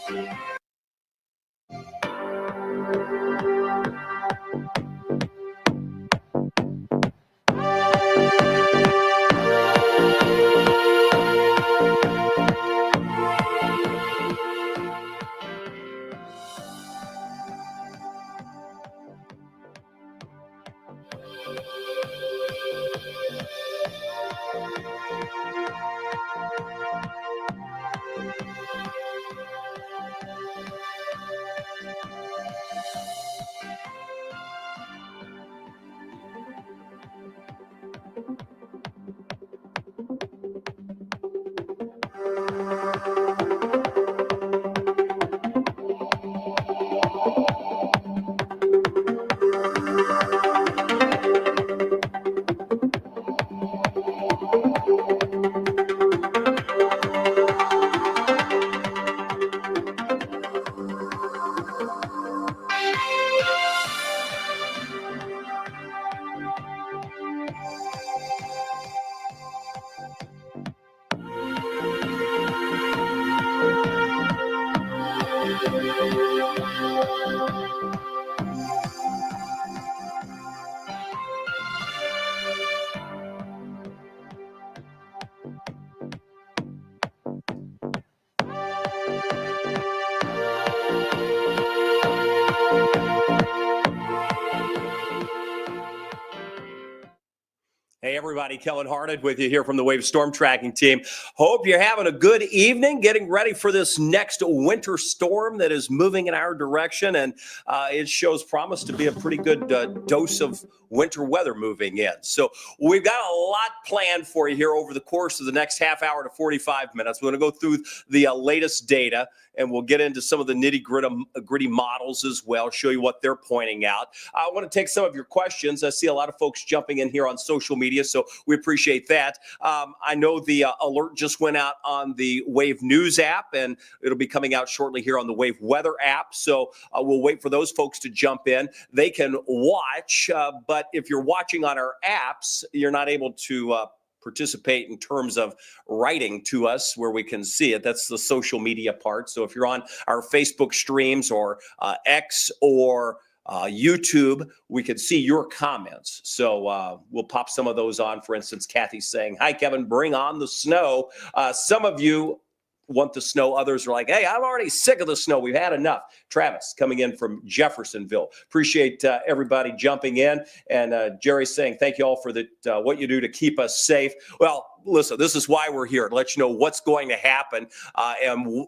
Hey, everybody, Kellen Harned with you here from the Wave Storm Tracking Team. Hope you're having a good evening, getting ready for this next winter storm that is moving in our direction, and it shows promise to be a pretty good dose of winter weather moving in. So we've got a lot planned for you here over the course of the next half hour to 45 minutes. We're going to go through the latest data, and we'll get into some of the nitty-gritty models as well, show you what they're pointing out. I want to take some of your questions. I see a lot of folks jumping in here on social media, so we appreciate that. I know the alert just went out on the Wave News app, and it'll be coming out shortly here on the Wave Weather app, so we'll wait for those folks to jump in. They can watch, but if you're watching on our apps, you're not able to participate in terms of writing to us where we can see it. That's the social media part. So if you're on our Facebook streams or X or YouTube, we can see your comments. So we'll pop some of those on. For instance, Kathy's saying, "Hi, Kevin, bring on the snow." Some of you want the snow. Others are like, "Hey, I'm already sick of the snow. We've had enough." Travis coming in from Jeffersonville. Appreciate everybody jumping in. And Jerry's saying, "Thank you all for what you do to keep us safe." Well, listen, this is why we're here, to let you know what's going to happen and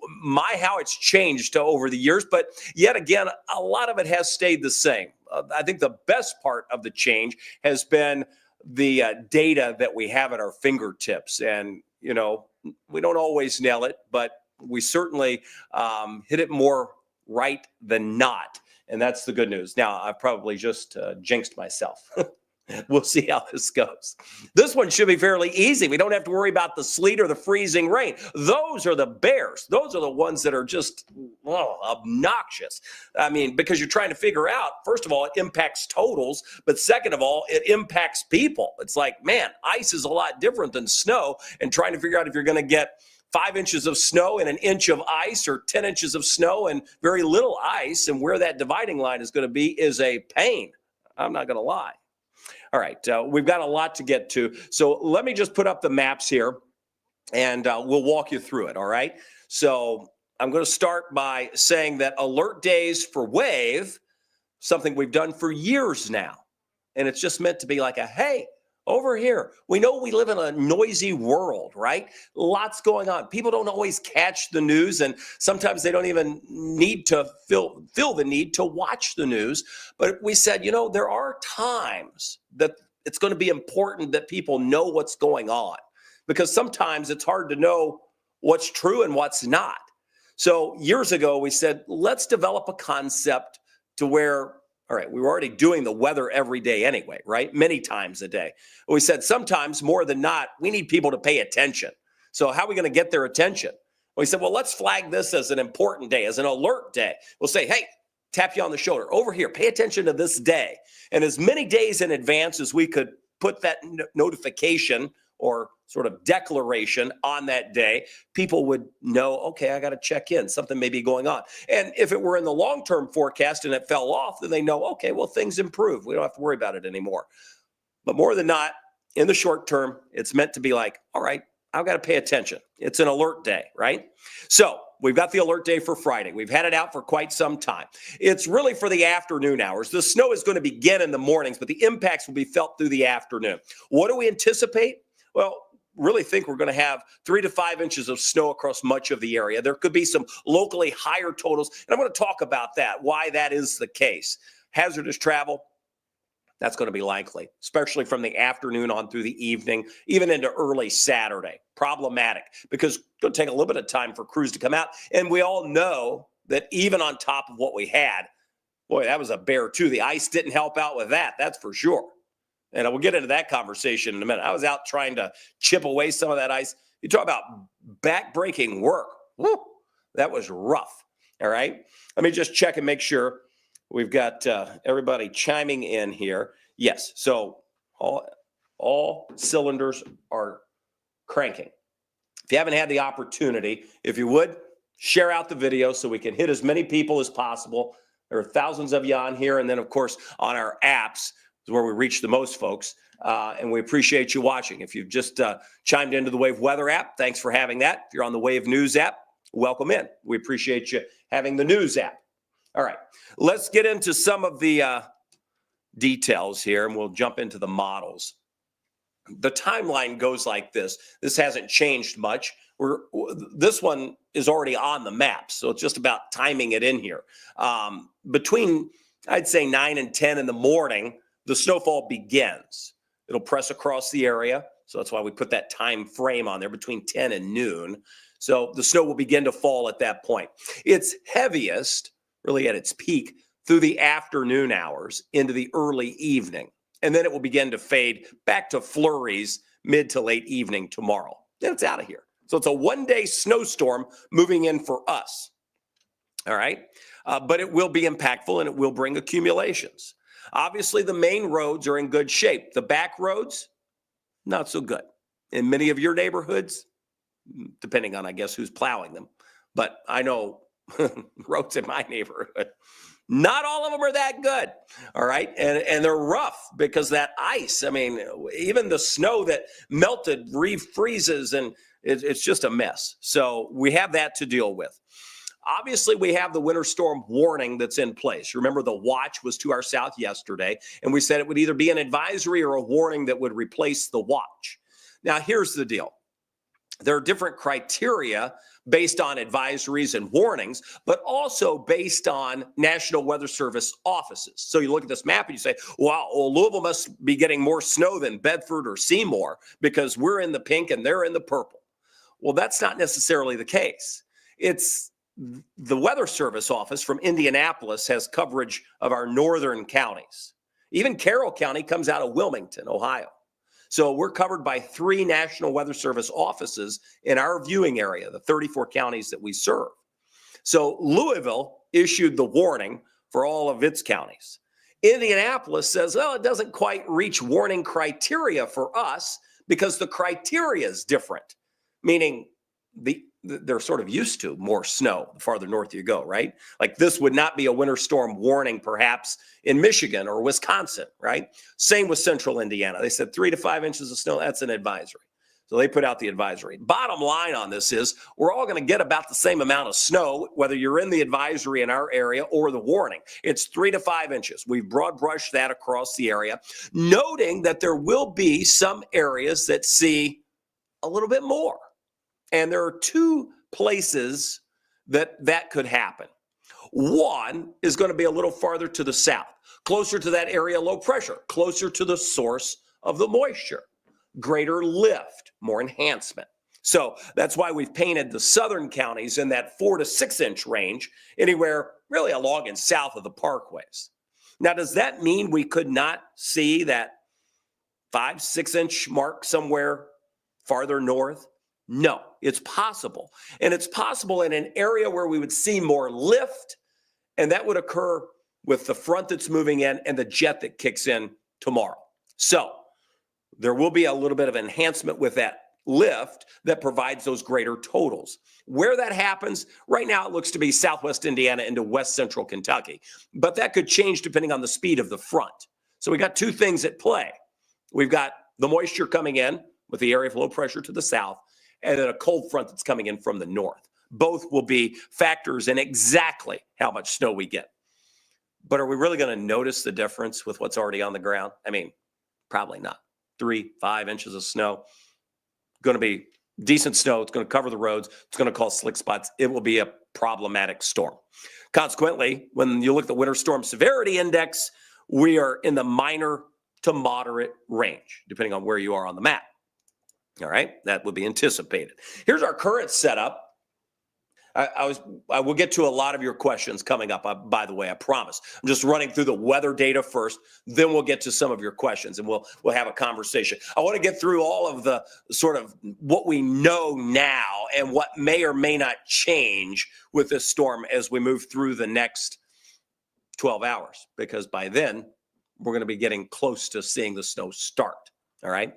how it's changed over the years. But yet again, a lot of it has stayed the same. I think the best part of the change has been the data that we have at our fingertips. And, you know, we don't always nail it, but we certainly hit it more right than not. And that's the good news. Now, I've probably just jinxed myself. We'll see how this goes. This one should be fairly easy. We don't have to worry about the sleet or the freezing rain. Those are the bears. Those are the ones that are just obnoxious. I mean, because you're trying to figure out, first of all, it impacts totals, but second of all, it impacts people. It's like, man, ice is a lot different than snow, and trying to figure out if you're going to get 5 inches of snow and an inch of ice, or 10 inches of snow and very little ice, and where that dividing line is going to be is a pain. I'm not going to lie. All right, we've got a lot to get to. So let me just put up the maps here, and we'll walk you through it, all right? So I'm going to start by saying that alert days for Wave, something we've done for years now, and it's just meant to be like a, hey, over here. We know we live in a noisy world, right? Lots going on. People don't always catch the news, and sometimes they don't even need to feel the need to watch the news. But we said, you know, there are times that it's going to be important that people know what's going on, because sometimes it's hard to know what's true and what's not. So years ago, we said, let's develop a concept to where, all right, we were already doing the weather every day anyway, right? Many times a day. We said sometimes more than not, we need people to pay attention. So how are we going to get their attention? We said, well, let's flag this as an important day, as an alert day. We'll say, hey, tap you on the shoulder. Over here, pay attention to this day. And as many days in advance as we could put that notification or sort of declaration on that day, people would know, okay, I got to check in. Something may be going on. And if it were in the long-term forecast and it fell off, then they know, okay, well, things improve. We don't have to worry about it anymore. But more than not, in the short term, it's meant to be like, all right, I've got to pay attention. It's an alert day, right? So we've got the alert day for Friday. We've had it out for quite some time. It's really for the afternoon hours. The snow is going to begin in the mornings, but the impacts will be felt through the afternoon. What do we anticipate? Well, really think we're going to have 3 to 5 inches of snow across much of the area. There could be some locally higher totals, and I'm going to talk about that, why that is the case. Hazardous travel, that's going to be likely, especially from the afternoon on through the evening, even into early Saturday. Problematic because it's going to take a little bit of time for crews to come out. And we all know that even on top of what we had, boy, that was a bear too. The ice didn't help out with that, that's for sure. And we'll get into that conversation in a minute. I was out trying to chip away some of that ice. You talk about back-breaking work. Woo, that was rough. All right. Let me just check and make sure we've got everybody chiming in here. Yes. So all cylinders are cranking. If you haven't had the opportunity, if you would, share out the video so we can hit as many people as possible. There are thousands of you on here. And then, of course, on our apps, is where we reach the most folks, and we appreciate you watching. If you've just chimed into the Wave Weather app, thanks for having that. If you're on the Wave News app, welcome in. We appreciate you having the News app. All right, let's get into some of the details here, and we'll jump into the models. The timeline goes like this. This hasn't changed much. This one is already on the map, so it's just about timing it in here. Between, I'd say, 9 and 10 in the morning, the snowfall begins. It'll press across the area. So that's why we put that time frame on there between 10 and noon. So the snow will begin to fall at that point. It's heaviest, really at its peak, through the afternoon hours into the early evening. And then it will begin to fade back to flurries mid to late evening tomorrow. Then it's out of here. So it's a one-day snowstorm moving in for us. All right. But it will be impactful and it will bring accumulations. Obviously, the main roads are in good shape. The back roads, not so good. In many of your neighborhoods, depending on, I guess, who's plowing them. But I know roads in my neighborhood, not all of them are that good. All right. And they're rough because that ice, I mean, even the snow that melted refreezes and it's just a mess. So we have that to deal with. Obviously, we have the winter storm warning that's in place. Remember, the watch was to our south yesterday, and we said it would either be an advisory or a warning that would replace the watch. Now, here's the deal. There are different criteria based on advisories and warnings, but also based on National Weather Service offices. So you look at this map and you say, wow, well, Louisville must be getting more snow than Bedford or Seymour because we're in the pink and they're in the purple. Well, that's not necessarily the case. It's the Weather Service office from Indianapolis has coverage of our northern counties. Even Carroll County comes out of Wilmington, Ohio. So we're covered by 3 National Weather Service offices in our viewing area, the 34 counties that we serve. So Louisville issued the warning for all of its counties. Indianapolis says, well, it doesn't quite reach warning criteria for us because the criteria is different, meaning they're sort of used to more snow the farther north you go, right? Like this would not be a winter storm warning perhaps in Michigan or Wisconsin, right? Same with central Indiana. They said 3 to 5 inches of snow, that's an advisory. So they put out the advisory. Bottom line on this is we're all going to get about the same amount of snow, whether you're in the advisory in our area or the warning. It's 3 to 5 inches. We've broad brushed that across the area, noting that there will be some areas that see a little bit more. And there are 2 places that could happen. One is going to be a little farther to the south, closer to that area low pressure, closer to the source of the moisture, greater lift, more enhancement. So that's why we've painted the southern counties in that 4 to 6 inch range, anywhere really along and south of the parkways. Now, does that mean we could not see that 5, 6 inch mark somewhere farther north? No, it's possible. And it's possible in an area where we would see more lift, and that would occur with the front that's moving in and the jet that kicks in tomorrow. So there will be a little bit of enhancement with that lift that provides those greater totals. Where that happens, right now it looks to be southwest Indiana into west central Kentucky, but that could change depending on the speed of the front. So we got two things at play. We've got the moisture coming in with the area of low pressure to the south, and then a cold front that's coming in from the north. Both will be factors in exactly how much snow we get. But are we really going to notice the difference with what's already on the ground? I mean, probably not. 3-5 inches of snow. Going to be decent snow. It's going to cover the roads. It's going to cause slick spots. It will be a problematic storm. Consequently, when you look at the winter storm severity index, we are in the minor to moderate range, depending on where you are on the map. All right, that would be anticipated. Here's our current setup. I will get to a lot of your questions coming up, by the way, I promise. I'm just running through the weather data first, then we'll get to some of your questions and we'll have a conversation. I want to get through all of the sort of what we know now and what may or may not change with this storm as we move through the next 12 hours, because by then we're going to be getting close to seeing the snow start. All right.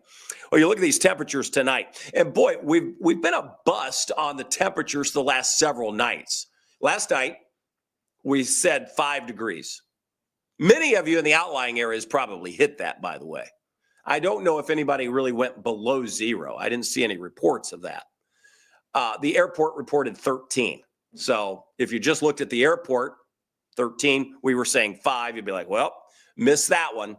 Well, you look at these temperatures tonight, and boy, we've been a bust on the temperatures the last several nights. Last night, we said 5 degrees. Many of you in the outlying areas probably hit that, by the way. I don't know if anybody really went below 0. I didn't see any reports of that. The airport reported 13. So if you just looked at the airport, 13, we were saying 5, you'd be like, well, missed that one.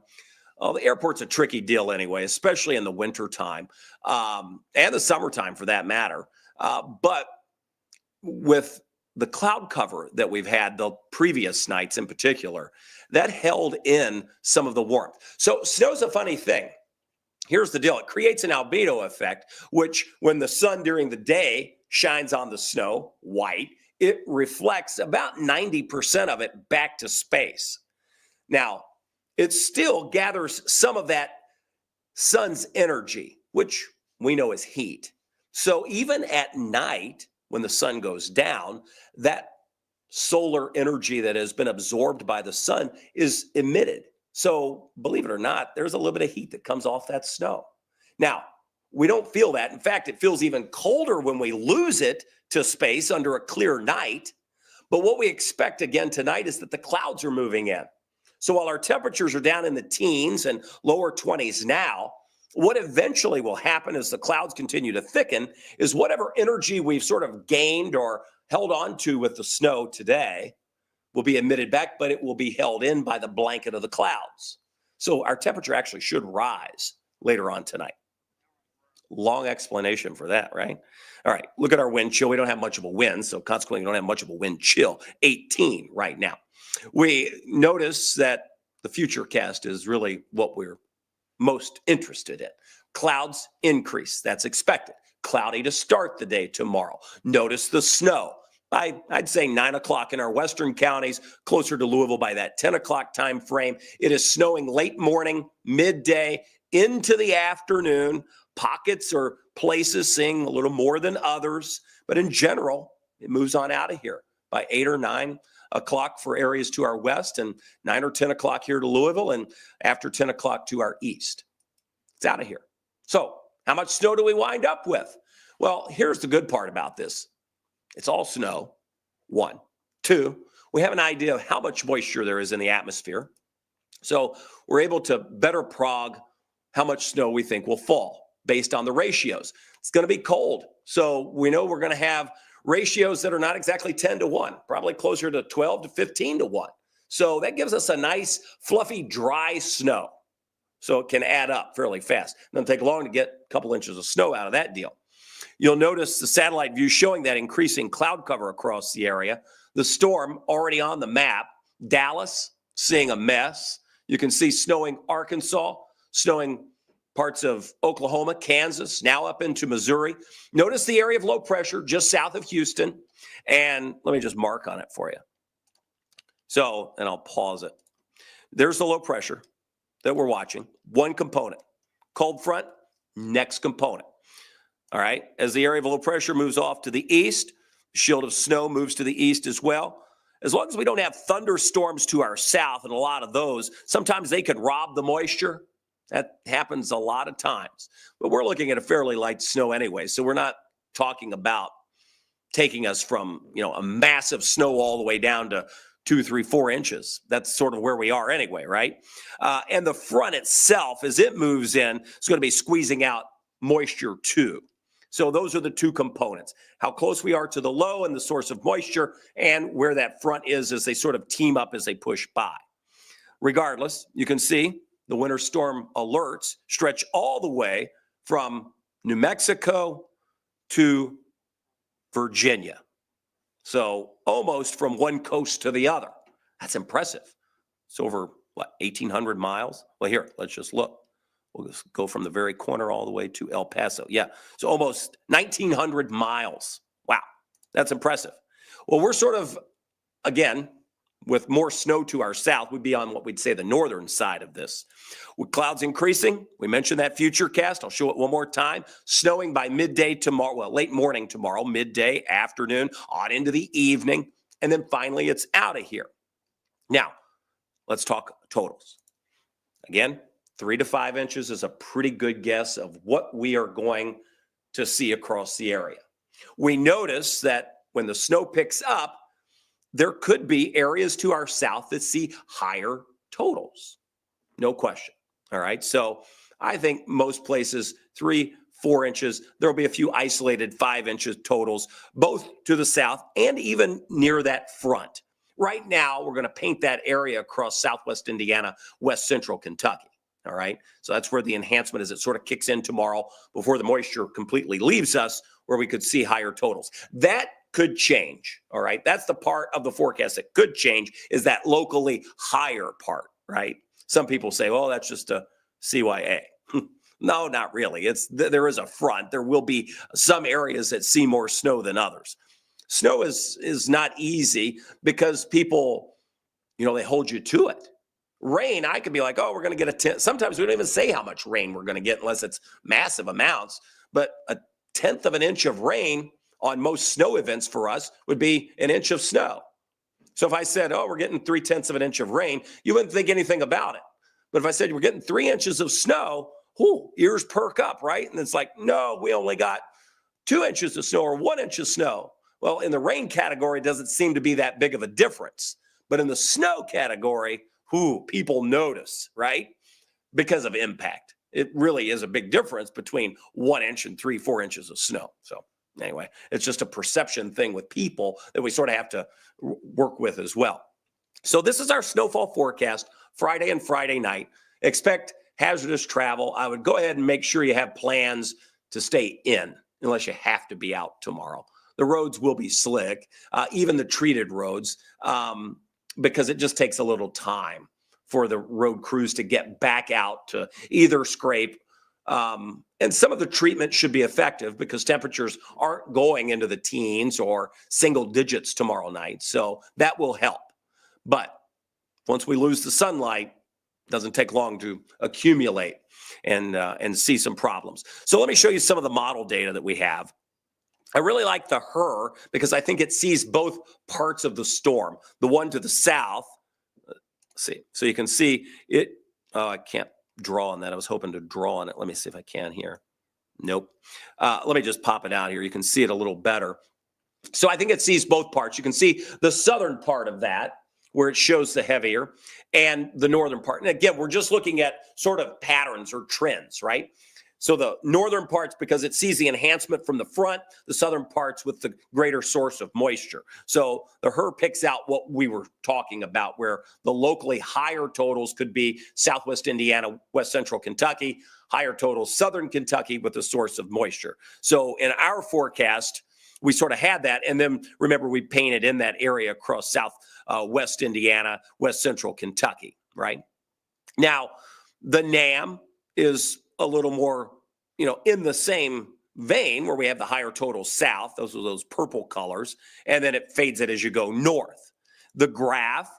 Well, the airport's a tricky deal anyway, especially in the winter time and the summertime for that matter. But with the cloud cover that we've had the previous nights in particular, that held in some of the warmth. So snow's a funny thing. Here's the deal. It creates an albedo effect, which when the sun during the day shines on the snow, white, it reflects about 90% of it back to space. Now, it still gathers some of that sun's energy, which we know is heat. So even at night, when the sun goes down, that solar energy that has been absorbed by the sun is emitted. So believe it or not, there's a little bit of heat that comes off that snow. Now, we don't feel that. In fact, it feels even colder when we lose it to space under a clear night. But what we expect again tonight is that the clouds are moving in. So while our temperatures are down in the teens and lower 20s now, what eventually will happen as the clouds continue to thicken is whatever energy we've sort of gained or held on to with the snow today will be emitted back, but it will be held in by the blanket of the clouds. So our temperature actually should rise later on tonight. Long explanation for that, right? All right, look at our wind chill. We don't have much of a wind, so consequently we don't have much of a wind chill. 18 right now. We notice that the future cast is really what we're most interested in. Clouds increase. That's expected. Cloudy to start the day tomorrow. Notice the snow. I'd say 9 o'clock in our western counties, closer to Louisville by that 10 o'clock time frame. It is snowing late morning, midday, into the afternoon. Pockets or places seeing a little more than others. But in general, it moves on out of here by 8 or 9 o'clock for areas to our west and 9 or 10 o'clock here to Louisville and after 10 o'clock to our east. It's out of here. So how much snow do we wind up with? Well, here's the good part about this. It's all snow, 1. 2, we have an idea of how much moisture there is in the atmosphere. So we're able to better prog how much snow we think will fall based on the ratios. It's going to be cold. So we know we're going to have ratios that are not exactly 10 to 1, probably closer to 12 to 15 to 1. So that gives us a nice, fluffy, dry snow. So it can add up fairly fast. It doesn't take long to get a couple inches of snow out of that deal. You'll notice the satellite view showing that increasing cloud cover across the area. The storm already on the map. Dallas, seeing a mess. You can see snowing Arkansas, snowing parts of Oklahoma, Kansas, now up into Missouri. Notice the area of low pressure just south of Houston. And let me just mark on it for you. So, and I'll pause it. There's the low pressure that we're watching. One component. Cold front, next component. All right. As the area of low pressure moves off to the east, the shield of snow moves to the east as well. As long as we don't have thunderstorms to our south, and a lot of those, sometimes they could rob the moisture. That happens a lot of times. But we're looking at a fairly light snow anyway, so we're not talking about taking us from, a massive snow all the way down to 2, 3, 4 inches. That's sort of where we are anyway, right? And the front itself, as it moves in, is going to be squeezing out moisture too. So those are the two components, how close we are to the low and the source of moisture, and where that front is as they sort of team up as they push by. Regardless, you can see the winter storm alerts stretch all the way from New Mexico to Virginia. So almost from one coast to the other. That's impressive. It's over, 1,800 miles? Well, here, let's just look. We'll just go from the very corner all the way to El Paso. Yeah, so almost 1,900 miles. Wow, that's impressive. Well, we're sort of, again, with more snow to our south, we'd be on what we'd say the northern side of this. With clouds increasing, we mentioned that future cast. I'll show it one more time. Snowing by midday tomorrow, late morning tomorrow, midday, afternoon, on into the evening, and then finally it's out of here. Now, let's talk totals. Again, 3 to 5 inches is a pretty good guess of what we are going to see across the area. We notice that when the snow picks up, there could be areas to our south that see higher totals. No question. All right. So I think most places 3, 4 inches. There'll be a few isolated 5 inches totals, both to the south and even near that front. Right now, we're going to paint that area across southwest Indiana, west central Kentucky. All right. So that's where the enhancement is. It sort of kicks in tomorrow before the moisture completely leaves us, where we could see higher totals. That could change. All right. That's the part of the forecast that could change, is that locally higher part, right? Some people say, well, that's just a CYA. No, not really. There is a front. There will be some areas that see more snow than others. Snow is not easy because people, they hold you to it. Rain, I could be like, oh, we're going to get a 10th. Sometimes we don't even say how much rain we're going to get unless it's massive amounts. But a 1/10 of an inch of rain on most snow events for us would be an inch of snow. So if I said, oh, we're getting 3/10 of an inch of rain, you wouldn't think anything about it. But if I said we're getting 3 inches of snow, ears perk up, right? And it's like, no, we only got 2 inches of snow or 1 inch of snow. Well, in the rain category, it doesn't seem to be that big of a difference. But in the snow category, people notice, right? Because of impact. It really is a big difference between 1 inch and 3, 4 inches of snow. So anyway, it's just a perception thing with people that we sort of have to work with as well. So this is our snowfall forecast, Friday and Friday night. Expect hazardous travel. I would go ahead and make sure you have plans to stay in unless you have to be out tomorrow. The roads will be slick, even the treated roads, because it just takes a little time for the road crews to get back out to either scrape. And some of the treatment should be effective because temperatures aren't going into the teens or single digits tomorrow night. So that will help. But once we lose the sunlight, it doesn't take long to accumulate and see some problems. So let me show you some of the model data that we have. I really like the HRRR because I think it sees both parts of the storm. The one to the south, let's see. So you can see it. I can't draw on that. I was hoping to draw on it. Let me see if I can here. Nope. Let me just pop it out here. You can see it a little better. So I think it sees both parts. You can see the southern part of that, where it shows the heavier, and the northern part. And again, we're just looking at sort of patterns or trends, right? So the northern parts, because it sees the enhancement from the front, the southern parts with the greater source of moisture. So the HRRR picks out what we were talking about, where the locally higher totals could be southwest Indiana, west central Kentucky, higher totals southern Kentucky with the source of moisture. So in our forecast, we sort of had that. And then remember, we painted in that area across west Indiana, west central Kentucky, right? Now, the NAM is a little more, in the same vein, where we have the higher total south. Those are those purple colors. And then it fades it as you go north. The graph,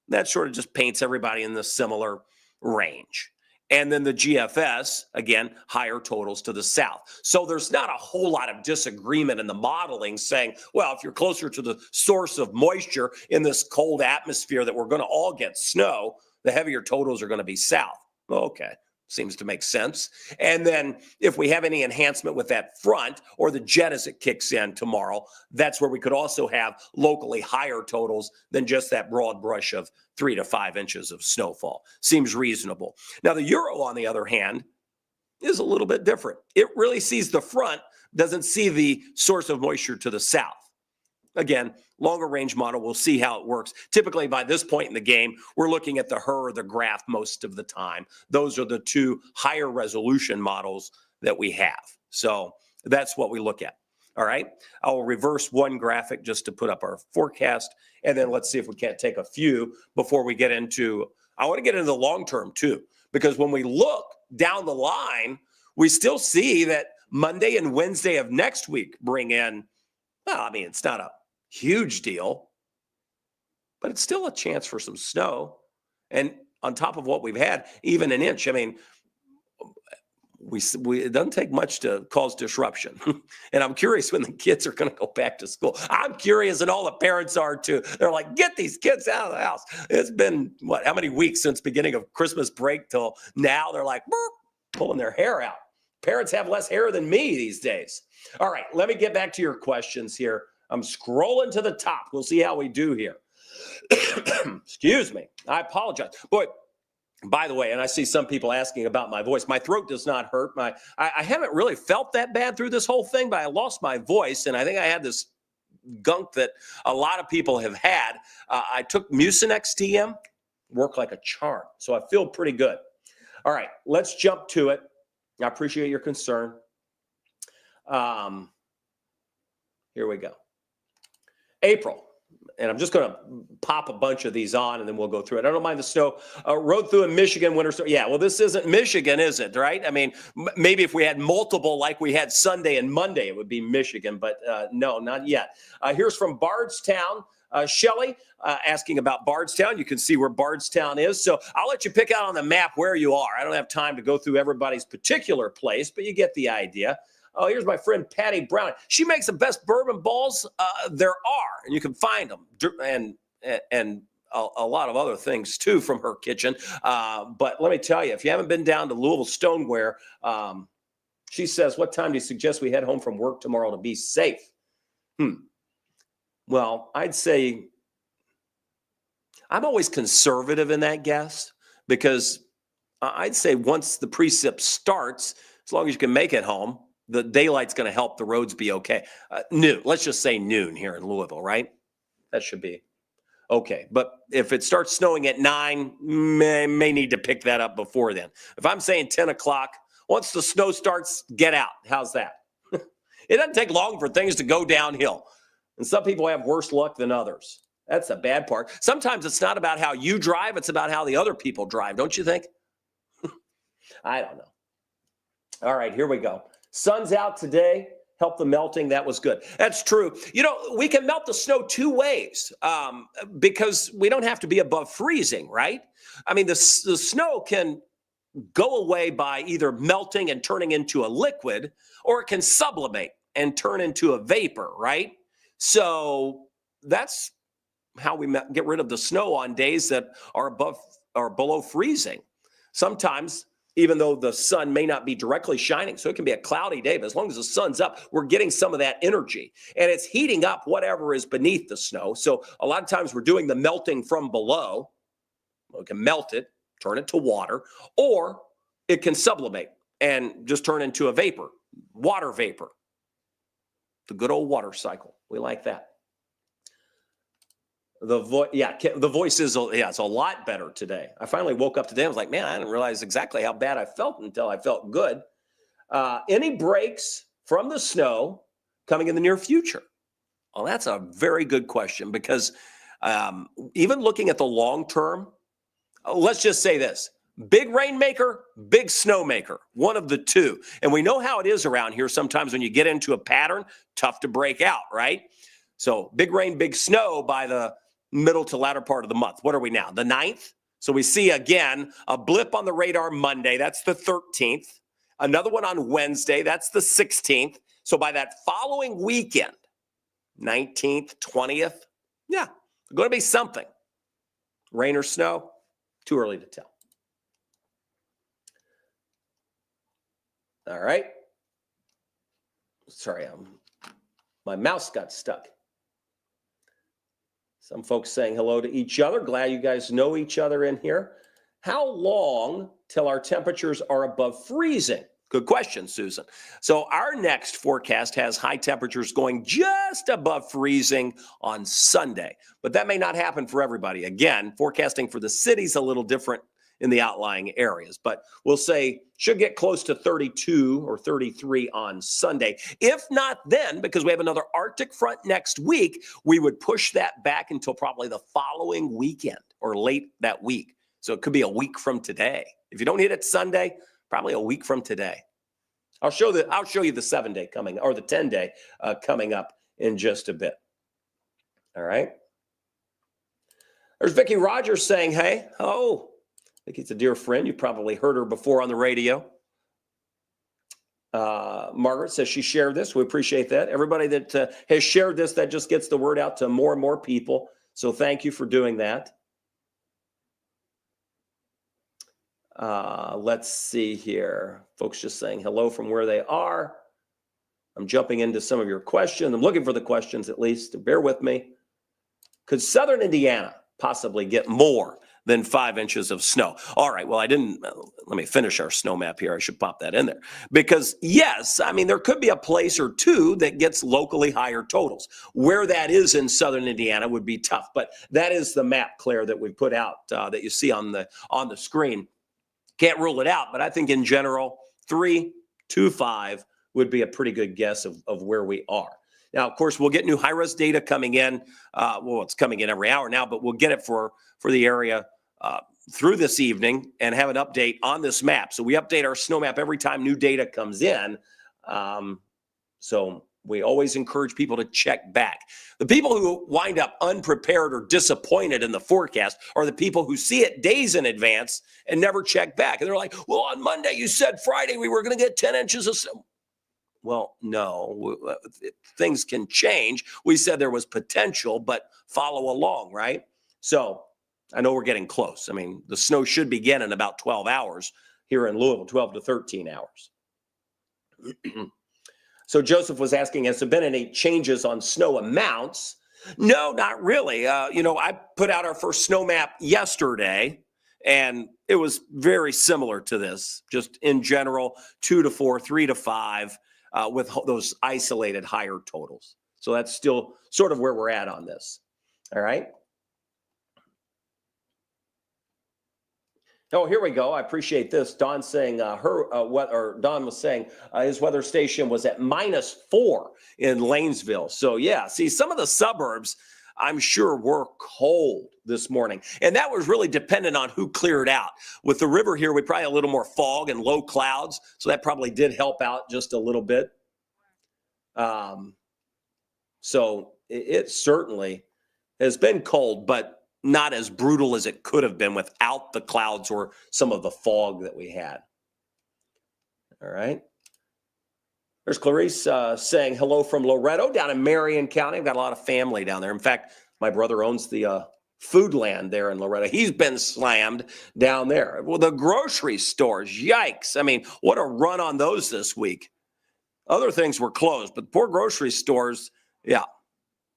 that sort of just paints everybody in the similar range. And then the GFS, again, higher totals to the south. So there's not a whole lot of disagreement in the modeling saying, well, if you're closer to the source of moisture in this cold atmosphere that we're going to all get snow, the heavier totals are going to be south. Okay, Seems to make sense. And then if we have any enhancement with that front or the jet as it kicks in tomorrow, that's where we could also have locally higher totals than just that broad brush of 3 to 5 inches of snowfall. Seems reasonable. Now, the Euro, on the other hand, is a little bit different. It really sees the front, doesn't see the source of moisture to the south. Again, longer range model, we'll see how it works. Typically, by this point in the game, we're looking at the HER or the graph most of the time. Those are the two higher resolution models that we have. So that's what we look at. All right. I will reverse one graphic just to put up our forecast. And then let's see if we can't take a few before we get into, I want to get into the long term too, because when we look down the line, we still see that Monday and Wednesday of next week bring in, well, I mean, it's not a huge deal, but it's still a chance for some snow. And on top of what we've had, even an inch. I mean, it doesn't take much to cause disruption. And I'm curious when the kids are going to go back to school. I'm curious, and all the parents are too. They're like, get these kids out of the house. It's been, how many weeks since beginning of Christmas break till now? They're like, pulling their hair out. Parents have less hair than me these days. All right, let me get back to your questions here. I'm scrolling to the top. We'll see how we do here. Excuse me. I apologize. Boy, by the way, and I see some people asking about my voice. My throat does not hurt. I haven't really felt that bad through this whole thing, but I lost my voice, and I think I had this gunk that a lot of people have had. I took Mucinex TM, worked like a charm, so I feel pretty good. All right, let's jump to it. I appreciate your concern. Here we go. April. And I'm just going to pop a bunch of these on, and then we'll go through it. I don't mind the snow. Rode through in Michigan winter storm. Yeah, well, this isn't Michigan, is it? Right? I mean, maybe if we had multiple like we had Sunday and Monday, it would be Michigan. But no, not yet. Here's from Bardstown. Shelley asking about Bardstown. You can see where Bardstown is. So I'll let you pick out on the map where you are. I don't have time to go through everybody's particular place, but you get the idea. Oh, here's my friend Patty Brown. She makes the best bourbon balls there are, and you can find them, and a lot of other things too from her kitchen. But let me tell you, if you haven't been down to Louisville Stoneware, she says, "What time do you suggest we head home from work tomorrow to be safe?" Well, I'd say I'm always conservative in that guess, because I'd say once the precip starts, as long as you can make it home, the daylight's going to help the roads be okay. Noon, let's just say noon here in Louisville, right? That should be okay. But if it starts snowing at 9, may need to pick that up before then. If I'm saying 10 o'clock, once the snow starts, get out. How's that? It doesn't take long for things to go downhill. And some people have worse luck than others. That's the bad part. Sometimes it's not about how you drive, it's about how the other people drive, don't you think? I don't know. All right, here we go. Sun's out today, help the melting. That was good. That's true. You know, we can melt the snow two ways because we don't have to be above freezing, right? I mean, the snow can go away by either melting and turning into a liquid, or it can sublimate and turn into a vapor, right? So that's how we get rid of the snow on days that are above or below freezing. Sometimes, even though the sun may not be directly shining, so it can be a cloudy day, but as long as the sun's up, we're getting some of that energy. And it's heating up whatever is beneath the snow. So a lot of times we're doing the melting from below. We can melt it, turn it to water, or it can sublimate and just turn into a vapor, water vapor. The good old water cycle. We like that. The voice is, it's a lot better today. I finally woke up today. I was like, man, I didn't realize exactly how bad I felt until I felt good. Any breaks from the snow coming in the near future? Well, that's a very good question, because even looking at the long term, let's just say this: big rainmaker, big snowmaker, one of the two. And we know how it is around here. Sometimes when you get into a pattern, tough to break out, right? So big rain, big snow by the middle to latter part of the month. What are we now? The 9th? So we see again a blip on the radar Monday. That's the 13th. Another one on Wednesday. That's the 16th. So by that following weekend, 19th, 20th, yeah, going to be something. Rain or snow? Too early to tell. All right. Sorry, my mouse got stuck. Some folks saying hello to each other. Glad you guys know each other in here. How long till our temperatures are above freezing? Good question, Susan. So our next forecast has high temperatures going just above freezing on Sunday, but that may not happen for everybody. Again, forecasting for the city's a little different in the outlying areas, but we'll say should get close to 32 or 33 on Sunday. If not then, because we have another Arctic front next week, we would push that back until probably the following weekend or late that week. So it could be a week from today. If you don't hit it Sunday, probably a week from today. I'll show you the 7-day coming, or the 10-day coming up in just a bit. All right. There's Vicki Rogers saying, hey, oh, Vicki's a dear friend. You've probably heard her before on the radio. Margaret says she shared this. We appreciate that. Everybody that has shared this, that just gets the word out to more and more people. So thank you for doing that. Let's see here. Folks just saying hello from where they are. I'm jumping into some of your questions. I'm looking for the questions at least. Bear with me. Could southern Indiana possibly get more than 5 inches of snow? All right, well, let me finish our snow map here. I should pop that in there. Because yes, I mean, there could be a place or two that gets locally higher totals. Where that is in southern Indiana would be tough, but that is the map, Claire, that we put out that you see on the screen. Can't rule it out, but I think in general, 3 to 5 would be a pretty good guess of where we are. Now, of course, we'll get new high-res data coming in. Well, it's coming in every hour now, but we'll get it for the area through this evening and have an update on this map. So we update our snow map every time new data comes in. So we always encourage people to check back. The people who wind up unprepared or disappointed in the forecast are the people who see it days in advance and never check back. And they're like, well, on Monday you said Friday we were going to get 10 inches of snow. Well, no, things can change. We said there was potential, but follow along, right? So I know we're getting close. I mean, the snow should begin in about 12 hours here in Louisville, 12 to 13 hours. So Joseph was asking, has there been any changes on snow amounts? No, not really. I put out our first snow map yesterday, and it was very similar to this, just in general, 2 to 4, 3 to 5, with those isolated higher totals. So that's still sort of where we're at on this. All right. Oh, here we go. I appreciate this. Dawn saying Dawn was saying his weather station was at -4 in Lanesville. So yeah, see, some of the suburbs I'm sure were cold this morning, and that was really dependent on who cleared out. With the river here, we probably had a little more fog and low clouds, so that probably did help out just a little bit. So it certainly has been cold, but not as brutal as it could have been without the clouds or some of the fog that we had. All right. There's Clarice saying hello from Loretto down in Marion County. I've got a lot of family down there. In fact, my brother owns the food land there in Loretto. He's been slammed down there. Well, the grocery stores, yikes. I mean, what a run on those this week. Other things were closed, but poor grocery stores, yeah,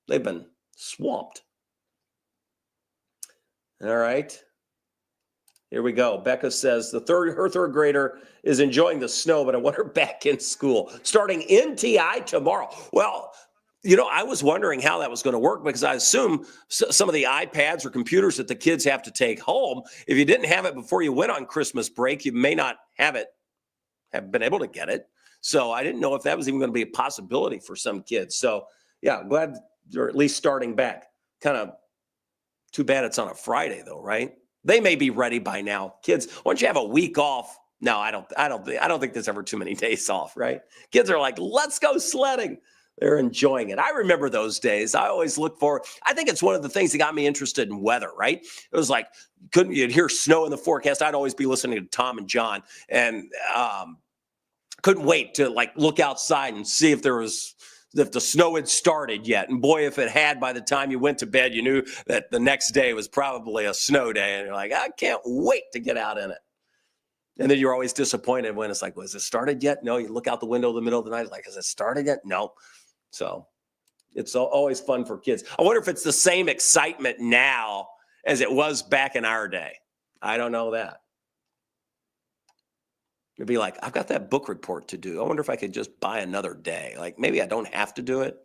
they've been swamped. All right. Here we go. Becca says her third grader is enjoying the snow, but I want her back in school starting NTI tomorrow. Well, I was wondering how that was going to work, because I assume some of the iPads or computers that the kids have to take home, if you didn't have it before you went on Christmas break, you may not have been able to get it. So I didn't know if that was even going to be a possibility for some kids. So yeah, glad they're at least starting back. Kind of too bad it's on a Friday though, right? They may be ready by now. Kids, once you have a week off, no, I don't think there's ever too many days off, right? Kids are like, let's go sledding. They're enjoying it. I remember those days. I always look for, I think it's one of the things that got me interested in weather, right? It was like, you'd hear snow in the forecast. I'd always be listening to Tom and John, and couldn't wait to look outside and see if the snow had started yet. And boy, if it had, by the time you went to bed, you knew that the next day was probably a snow day. And you're like, I can't wait to get out in it. And then you're always disappointed when it's like, was it started yet? No, you look out the window in the middle of the night, like, has it started yet? No. So it's always fun for kids. I wonder if it's the same excitement now as it was back in our day. I don't know that. It'd be like, I've got that book report to do. I wonder if I could just buy another day. Like, maybe I don't have to do it.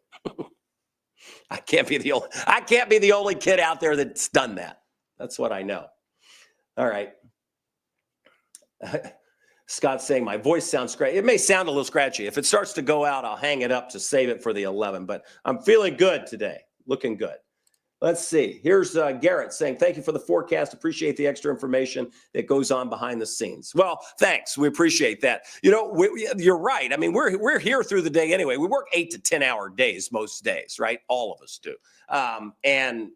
I can't be the only kid out there that's done that. That's what I know. All right. Scott's saying my voice sounds great. It may sound a little scratchy. If it starts to go out, I'll hang it up to save it for the 11. But I'm feeling good today. Looking good. Let's see. Here's Garrett saying, thank you for the forecast. Appreciate the extra information that goes on behind the scenes. Well, thanks. We appreciate that. You know, you're right. I mean, we're here through the day anyway. We work 8 to 10 hour days most days, right? All of us do. And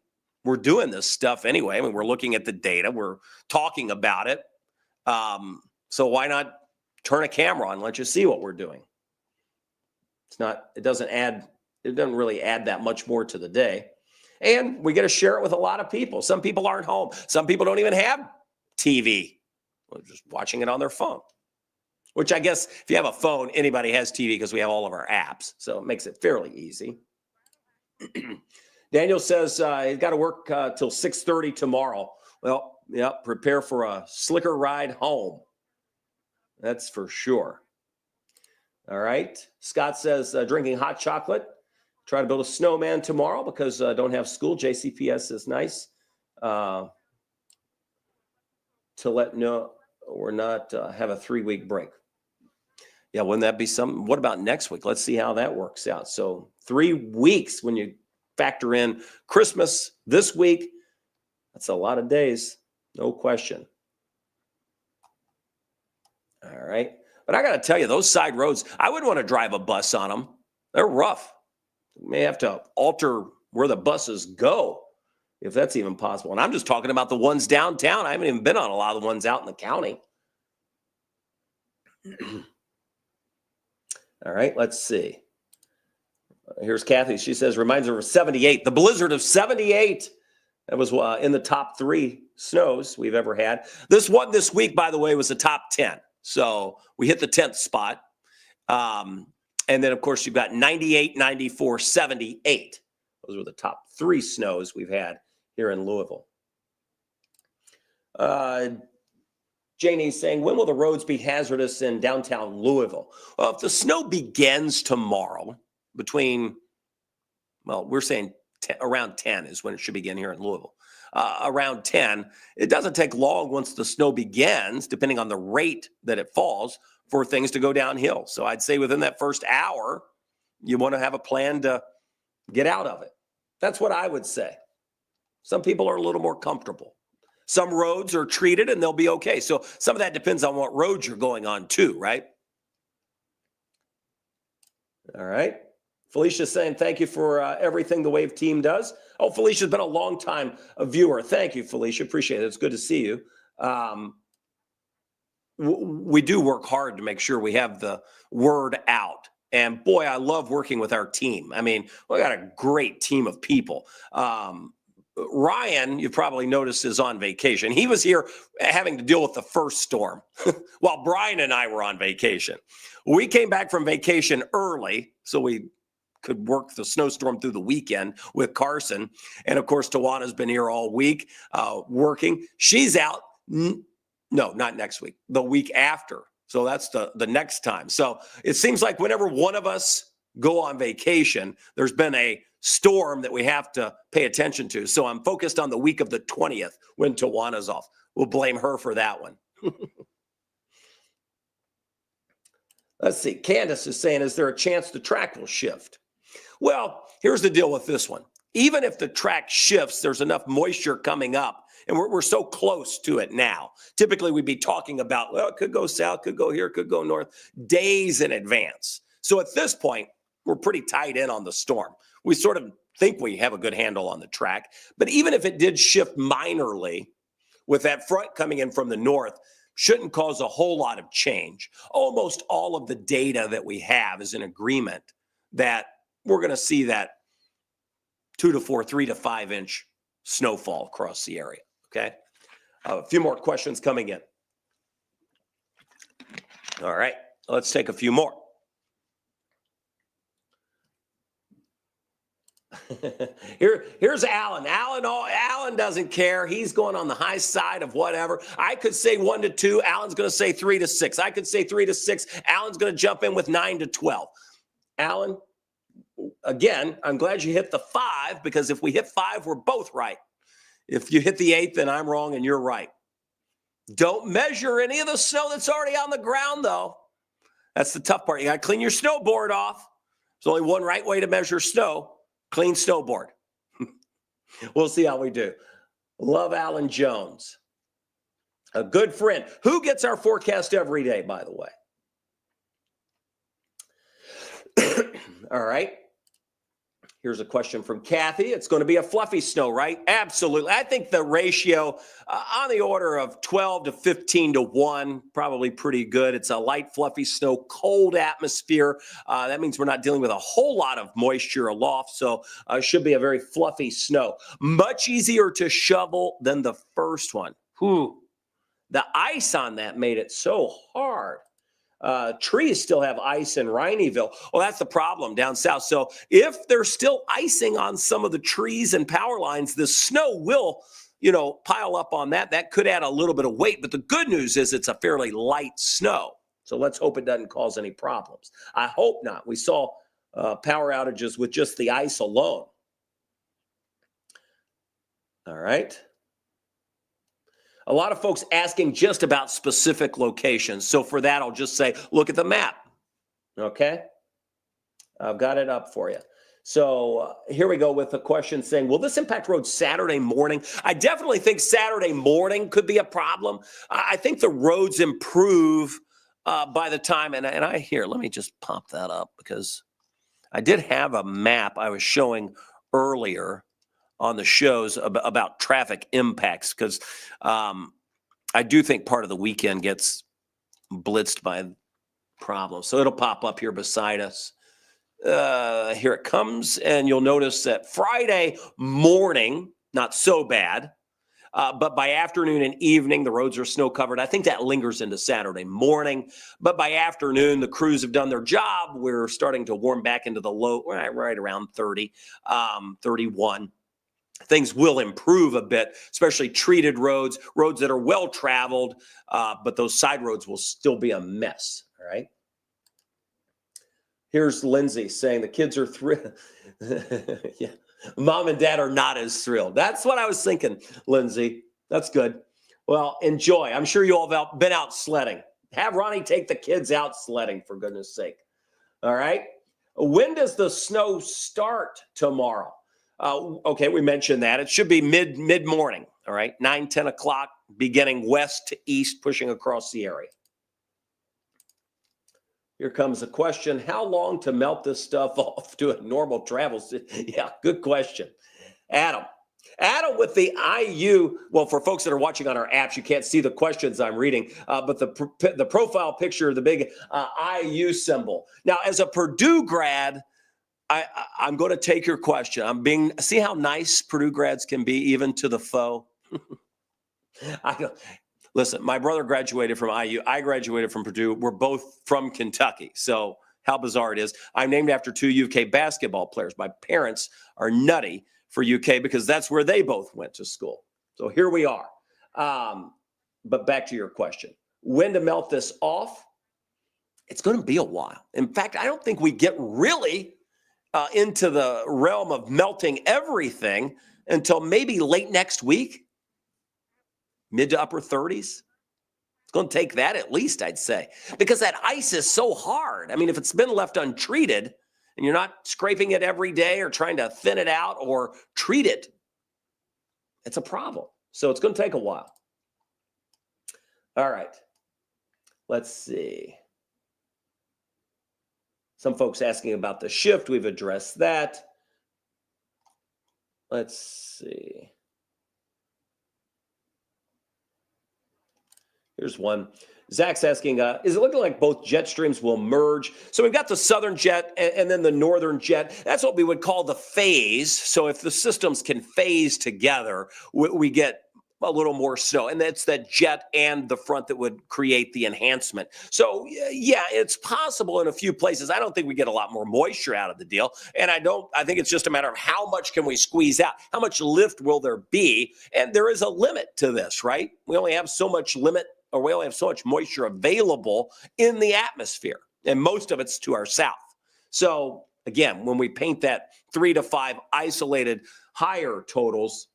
we're doing this stuff anyway. I mean, we're looking at the data. We're talking about it. So why not turn a camera on and let you see what we're doing? It doesn't really add that much more to the day. And we get to share it with a lot of people. Some people aren't home. Some people don't even have TV. They're just watching it on their phone, which I guess if you have a phone, anybody has TV because we have all of our apps. So it makes it fairly easy. Daniel says he's got to work till 6:30 tomorrow. Well, yeah, prepare for a slicker ride home. That's for sure. All right. Scott says drinking hot chocolate. Try to build a snowman tomorrow because I don't have school. JCPS is nice to let know we're not have a 3-week break. Yeah, wouldn't that be something? What about next week? Let's see how that works out. So 3 weeks when you factor in Christmas this week, that's a lot of days, no question. All right. But I got to tell you, those side roads, I wouldn't want to drive a bus on them. They're rough. You may have to alter where the buses go, if that's even possible. And I'm just talking about the ones downtown. I haven't even been on a lot of the ones out in the county. All right, let's see. Here's Kathy. She says, reminds her of 78. The blizzard of 78. That was in the top 3 snows we've ever had. This one this week, by the way, was the top 10. So we hit the 10th spot. And then, of course, you've got 98, 94, 78. Those were the top 3 snows we've had here in Louisville. Janie's saying, when will the roads be hazardous in downtown Louisville? Well, if the snow begins tomorrow we're saying around 10 is when it should begin here in Louisville. Around 10, it doesn't take long once the snow begins, depending on the rate that it falls, for things to go downhill. So I'd say within that first hour, you want to have a plan to get out of it. That's what I would say. Some people are a little more comfortable. Some roads are treated and they'll be okay. So some of that depends on what roads you're going on too, right? All right. Felicia's saying, thank you for everything the Wave team does. Oh, Felicia's been a long time viewer. Thank you, Felicia. Appreciate it. It's good to see you. We do work hard to make sure we have the word out. And boy, I love working with our team. I mean, we got a great team of people. Ryan, you probably noticed, is on vacation. He was here having to deal with the first storm while Brian and I were on vacation. We came back from vacation early so we could work the snowstorm through the weekend with Carson. And of course, Tawana's been here all week working. She's out. No, not next week, the week after. So that's the next time. So it seems like whenever one of us go on vacation, there's been a storm that we have to pay attention to. So I'm focused on the week of the 20th when Tawana's off. We'll blame her for that one. Let's see. Candace is saying, is there a chance the track will shift? Well, here's the deal with this one. Even if the track shifts, there's enough moisture coming up. And we're so close to it now. Typically, we'd be talking about, well, it could go south, could go here, could go north, days in advance. So at this point, we're pretty tied in on the storm. We sort of think we have a good handle on the track. But even if it did shift minorly, with that front coming in from the north, shouldn't cause a whole lot of change. Almost all of the data that we have is in agreement that we're going to see that 2 to 4, 3 to 5 inch snowfall across the area. Okay. A few more questions coming in. All right, let's take a few more. Here's Alan. Alan doesn't care. He's going on the high side of whatever. I could say 1 to 2. Alan's going to say 3 to 6. I could say 3 to 6. Alan's going to jump in with 9 to 12. Alan, again, I'm glad you hit the 5, because if we hit 5, we're both right. If you hit the 8, then I'm wrong and you're right. Don't measure any of the snow that's already on the ground, though. That's the tough part. You got to clean your snowboard off. There's only one right way to measure snow. Clean snowboard. We'll see how we do. Love Alan Jones. A good friend. Who gets our forecast every day, by the way? All right. Here's a question from Kathy. It's going to be a fluffy snow, right? Absolutely. I think the ratio on the order of 12 to 15 to 1, probably pretty good. It's a light, fluffy snow, cold atmosphere. That means we're not dealing with a whole lot of moisture aloft, so it should be a very fluffy snow. Much easier to shovel than the first one. Whew. The ice on that made it so hard. Trees still have ice in Rhineyville. Well, that's the problem down south. So if there's still icing on some of the trees and power lines, the snow will, pile up on that. That could add a little bit of weight. But the good news is it's a fairly light snow. So let's hope it doesn't cause any problems. I hope not. We saw power outages with just the ice alone. All right. A lot of folks asking just about specific locations. So for that, I'll just say, look at the map. Okay? I've got it up for you. So here we go with a question saying, will this impact roads Saturday morning? I definitely think Saturday morning could be a problem. I think the roads improve by the time, let me just pop that up, because I did have a map I was showing earlier on the shows about traffic impacts, because I do think part of the weekend gets blitzed by problems. So it'll pop up here beside us. Here it comes, and you'll notice that Friday morning, not so bad, but by afternoon and evening, the roads are snow covered. I think that lingers into Saturday morning, but by afternoon, the crews have done their job. We're starting to warm back into the low, right around 30, 31. Things will improve a bit, especially treated roads that are well traveled, but those side roads will still be a mess. All right. Here's Lindsay saying the kids are thrilled. Yeah. Mom and dad are not as thrilled. That's what I was thinking, Lindsay. That's good. Well, enjoy. I'm sure you all have been out sledding. Have Ronnie take the kids out sledding, for goodness sake. All right. When does the snow start tomorrow? Okay, we mentioned that. It should be mid-morning, all right? 9, 10 o'clock, beginning west to east, pushing across the area. Here comes a question. How long to melt this stuff off to a normal travel? Yeah, good question. Adam with the IU, well, for folks that are watching on our apps, you can't see the questions I'm reading, but the profile picture, the big IU symbol. Now, as a Purdue grad, I'm going to take your question. See how nice Purdue grads can be, even to the foe? Listen, my brother graduated from IU. I graduated from Purdue. We're both from Kentucky. So how bizarre it is. I'm named after 2 UK basketball players. My parents are nutty for UK because that's where they both went to school. So here we are. But back to your question. When to melt this off? It's going to be a while. In fact, I don't think we get really into the realm of melting everything until maybe late next week, mid to upper 30s. It's going to take that at least, I'd say, because that ice is so hard. I mean, if it's been left untreated and you're not scraping it every day or trying to thin it out or treat it, it's a problem. So it's going to take a while. All right. Let's see. Some folks asking about the shift. We've addressed that. Let's see. Here's one. Zach's asking, is it looking like both jet streams will merge? So we've got the southern jet and then the northern jet. That's what we would call the phase. So if the systems can phase together, we get a little more snow, and that's that jet and the front that would create the enhancement. So yeah, it's possible in a few places. I don't think we get a lot more moisture out of the deal, and I think it's just a matter of how much can we squeeze out, how much lift will there be, and there is a limit to this, right? We only have so much moisture available in the atmosphere, and most of it's to our south. So again, when we paint that 3 to 5 isolated higher totals,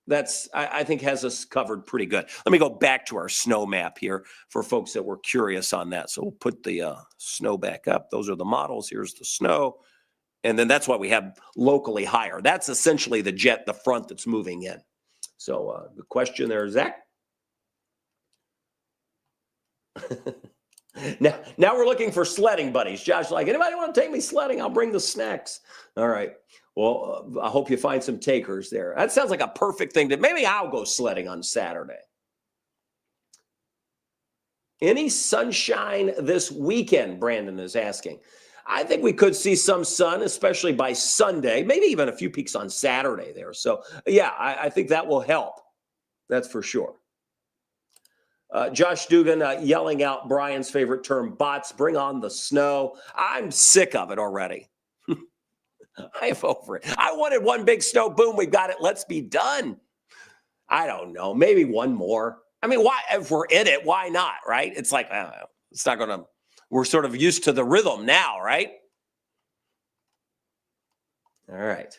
that's, I think, has us covered pretty good. Let me go back to our snow map here for folks that were curious on that. So we'll put the snow back up. Those are the models. Here's the snow. And then that's what we have locally higher. That's essentially the jet, the front that's moving in. So the question there, Zach. Now we're looking for sledding buddies. Josh, like, anybody want to take me sledding? I'll bring the snacks. All right. Well, I hope you find some takers there. That sounds like a perfect thing. Maybe I'll go sledding on Saturday. Any sunshine this weekend, Brandon is asking. I think we could see some sun, especially by Sunday, maybe even a few peaks on Saturday there. So, yeah, I think that will help. That's for sure. Josh Dugan yelling out Brian's favorite term, bots, bring on the snow. I'm sick of it already. I am over it. I wanted one big snow. Boom, we got it. Let's be done. I don't know. Maybe one more. I mean, why? If we're in it, why not, right? It's like, I don't know. It's not going to, we're sort of used to the rhythm now, right? All right.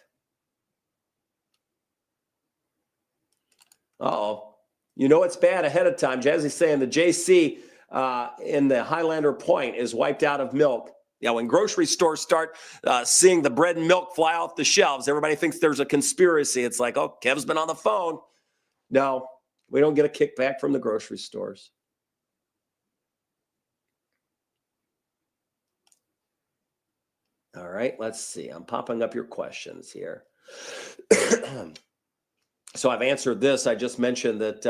Uh-oh. You know it's bad ahead of time. Jazzy's saying the JC in the Highlander Point is wiped out of milk. Yeah, when grocery stores start seeing the bread and milk fly off the shelves, everybody thinks there's a conspiracy. It's like, oh, Kev's been on the phone. No, we don't get a kickback from the grocery stores. All right, let's see. I'm popping up your questions here. So I've answered this. I just mentioned that,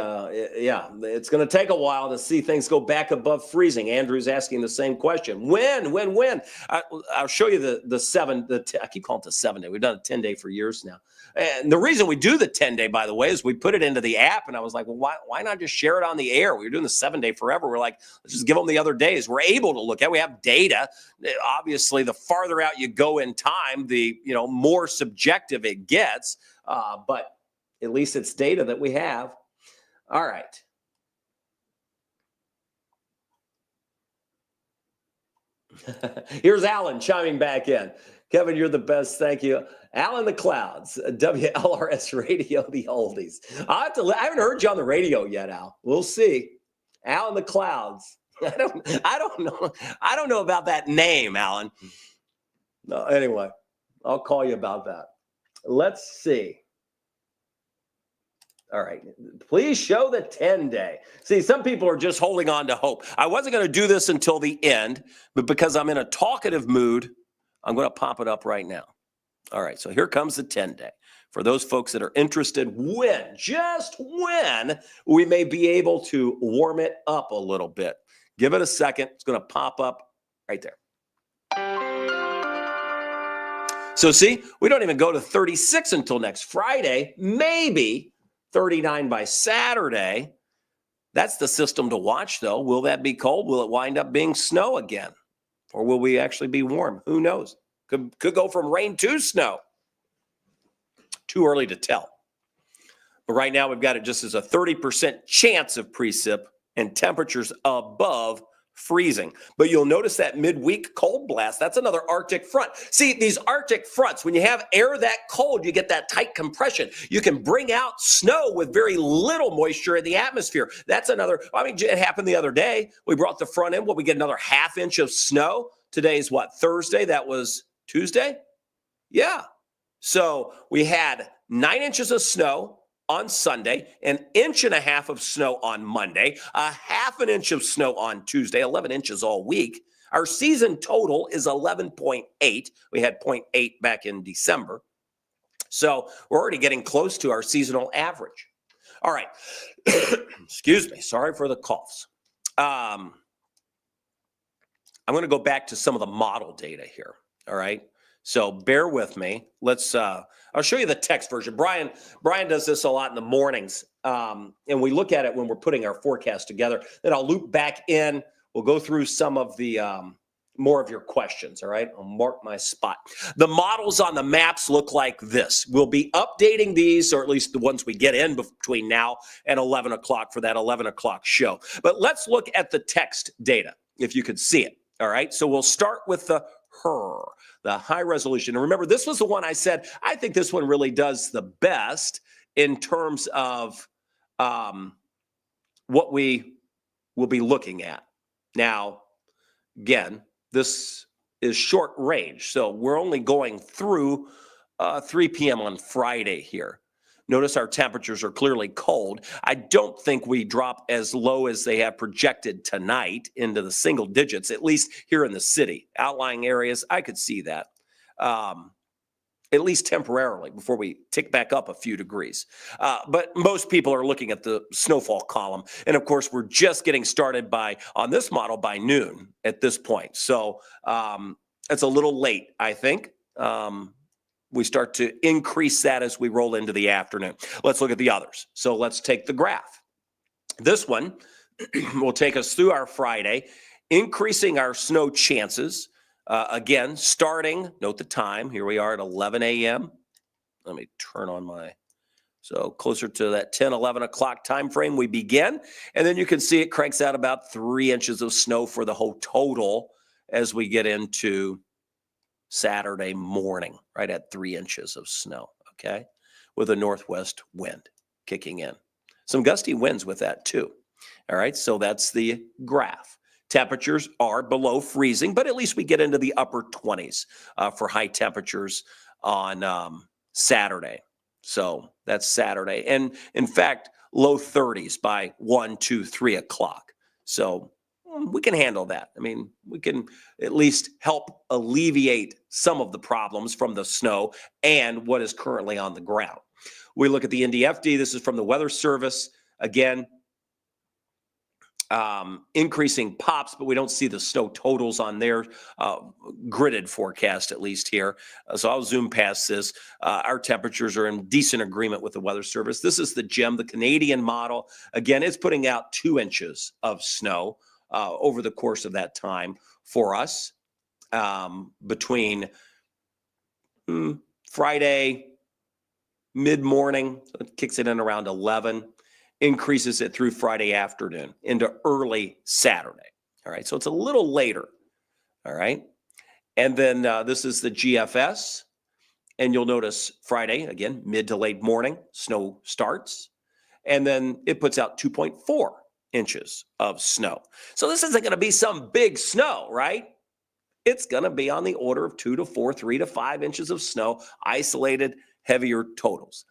yeah, it's going to take a while to see things go back above freezing. Andrew's asking the same question. When? I'll show you the 7. I keep calling it the 7 day. We've done a 10-day for years now. And the reason we do the 10-day, by the way, is we put it into the app. And I was like, well, why not just share it on the air? We were doing the 7-day forever. We're like, let's just give them the other days. We're able to look at. We have data. Obviously, the farther out you go in time, the more subjective it gets. But at least it's data that we have. All right. Here's Alan chiming back in. Kevin, you're the best. Thank you. Alan the Clouds, WLRS Radio, the oldies. I haven't heard you on the radio yet, Al. We'll see. Alan the Clouds. I don't know. I don't know about that name, Alan. No, anyway, I'll call you about that. Let's see. All right, please show the 10-day. See, some people are just holding on to hope. I wasn't going to do this until the end, but because I'm in a talkative mood, I'm going to pop it up right now. All right, so here comes the 10-day. For those folks that are interested, just when we may be able to warm it up a little bit. Give it a second. It's going to pop up right there. So see, we don't even go to 36 until next Friday, maybe 39 by Saturday. That's the system to watch, though. Will that be cold? Will it wind up being snow again? Or will we actually be warm? Who knows? Could go from rain to snow. Too early to tell. But right now, we've got it just as a 30% chance of precip and temperatures above freezing. But you'll notice that midweek cold blast, that's another Arctic front. See, these Arctic fronts, when you have air that cold, you get that tight compression. You can bring out snow with very little moisture in the atmosphere. That's another, I mean, it happened the other day. We brought the front in. We get another half inch of snow. Today's what, Thursday? That was Tuesday? Yeah. So we had 9 inches of snow on Sunday, 1.5 inches of snow on Monday, a 0.5 inch of snow on Tuesday, 11 inches all week. Our season total is 11.8. We had 0.8 back in December. So we're already getting close to our seasonal average. All right. Excuse me. Sorry for the coughs. I'm going to go back to some of the model data here. All right. So bear with me. I'll show you the text version. Brian does this a lot in the mornings. And we look at it when we're putting our forecast together. Then I'll loop back in. We'll go through some of the more of your questions, all right? I'll mark my spot. The models on the maps look like this. We'll be updating these, or at least the ones we get in between now and 11 o'clock for that 11 o'clock show. But let's look at the text data, if you could see it, all right? So we'll start with the high resolution. And remember, this was the one I said, I think this one really does the best in terms of what we will be looking at. Now, again, this is short range, so we're only going through 3 p.m. on Friday here. Notice our temperatures are clearly cold. I don't think we drop as low as they have projected tonight into the single digits, at least here in the city. Outlying areas, I could see that, at least temporarily, before we tick back up a few degrees. But most people are looking at the snowfall column. And of course, we're just getting started on this model by noon at this point. So it's a little late, I think. We start to increase that as we roll into the afternoon. Let's look at the others. So let's take the graph. This one will take us through our Friday, increasing our snow chances. Again, starting, note the time, here we are at 11 a.m. Let me turn on so closer to that 10, 11 o'clock time frame we begin. And then you can see it cranks out about 3 inches of snow for the whole total as we get into Saturday morning, right at 3 inches of snow, okay, with a northwest wind kicking in. Some gusty winds with that too. All right, so that's the graph. Temperatures are below freezing, but at least we get into the upper 20s for high temperatures on Saturday. So that's Saturday. And in fact, low 30s by 1, 2, 3 o'clock. So we can handle that. I mean, we can at least help alleviate some of the problems from the snow and what is currently on the ground. We look at the NDFD. This is from the Weather Service. Again, increasing pops, but we don't see the snow totals on their gridded forecast, at least here. So I'll zoom past this. Our temperatures are in decent agreement with the Weather Service. This is the GEM, the Canadian model. Again, it's putting out 2 inches of snow over the course of that time for us between Friday mid-morning, so it kicks it in around 11, increases it through Friday afternoon into early Saturday. All right, so it's a little later. All right, and then this is the GFS, and you'll notice Friday, again, mid to late morning, snow starts, and then it puts out 2.4 inches of snow. So this isn't going to be some big snow, right? It's going to be on the order of 2 to 4, 3 to 5 inches of snow, isolated, heavier totals.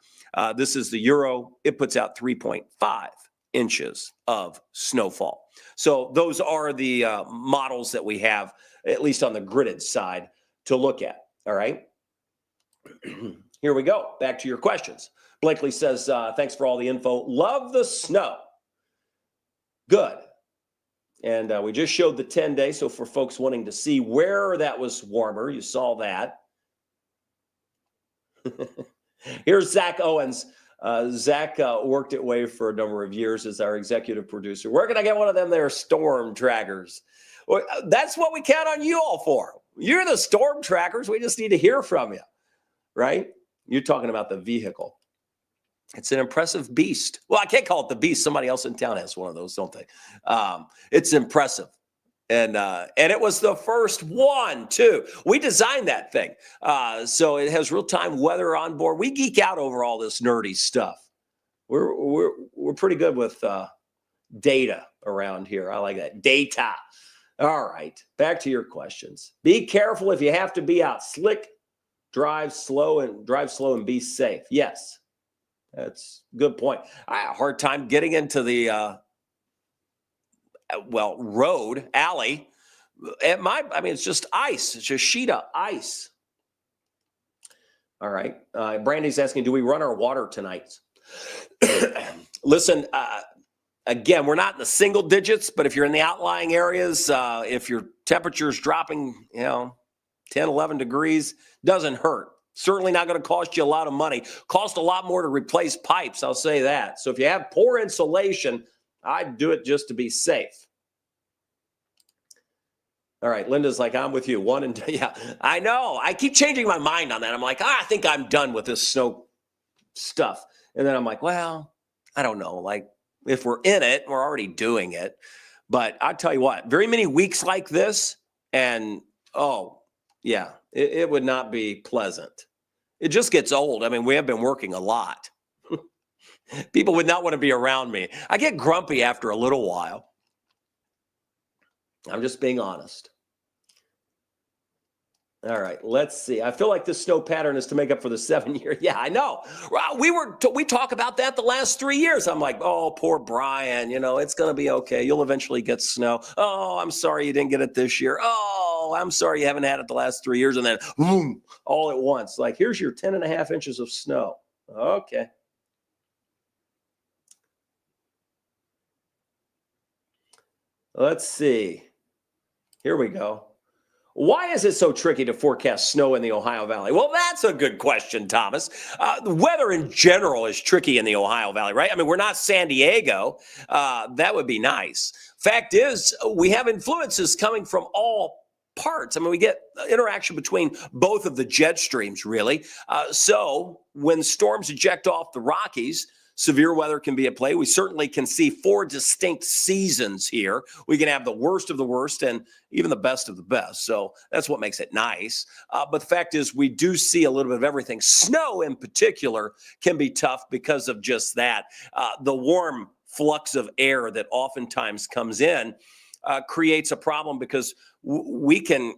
This is the Euro. It puts out 3.5 inches of snowfall. So those are the models that we have, at least on the gridded side, to look at. All right. Here we go. Back to your questions. Blakely says, thanks for all the info. Love the snow. Good. And we just showed the 10-day. So for folks wanting to see where that was warmer, you saw that. Here's Zach Owens. Zach worked at Wave for a number of years as our executive producer. Where can I get one of them there storm trackers? Well, that's what we count on you all for. You're the storm trackers. We just need to hear from you, right? You're talking about the vehicle. It's an impressive beast. Well, I can't call it the beast. Somebody else in town has one of those, don't they? It's impressive. And it was the first one, too. We designed that thing. So it has real-time weather on board. We geek out over all this nerdy stuff. We're pretty good with data around here. I like that. Data. All right. Back to your questions. Be careful if you have to be out. Slick, drive slow and be safe. Yes. That's a good point. I had a hard time getting into the road, alley. It's just ice. It's just sheet of ice. All right. Brandy's asking, do we run our water tonight? Listen, again, we're not in the single digits, but if you're in the outlying areas, if your temperature's dropping, 10, 11 degrees doesn't hurt. Certainly not going to cost you a lot of money. Cost a lot more to replace pipes, I'll say that. So if you have poor insulation, I'd do it just to be safe. All right, Linda's like, I'm with you. One and two. Yeah, I know. I keep changing my mind on that. I'm like, I think I'm done with this snow stuff. And then I'm like, well, I don't know. Like, if we're in it, we're already doing it. But I'll tell you what, very many weeks like this, and it would not be pleasant. It just gets old. I mean, we have been working a lot. People would not want to be around me. I get grumpy after a little while. I'm just being honest. All right, let's see. I feel like this snow pattern is to make up for the 7 years. Yeah, I know. We talk about that the last 3 years. I'm like, oh, poor Brian. It's going to be okay. You'll eventually get snow. Oh, I'm sorry you didn't get it this year. Oh, I'm sorry you haven't had it the last 3 years. And then, boom, all at once. Like, here's your 10.5 inches of snow. Okay. Let's see. Here we go. Why is it so tricky to forecast snow in the Ohio Valley? Well, that's a good question, Thomas. The weather in general is tricky in the Ohio Valley, right? I mean, we're not San Diego. That would be nice. Fact is, we have influences coming from all parts. I mean, we get interaction between both of the jet streams, really. So when storms eject off the Rockies, severe weather can be at play. We certainly can see 4 distinct seasons here. We can have the worst of the worst and even the best of the best. So that's what makes it nice. But the fact is, we do see a little bit of everything. Snow in particular can be tough because of just that. The warm flux of air that oftentimes comes in creates a problem because we can,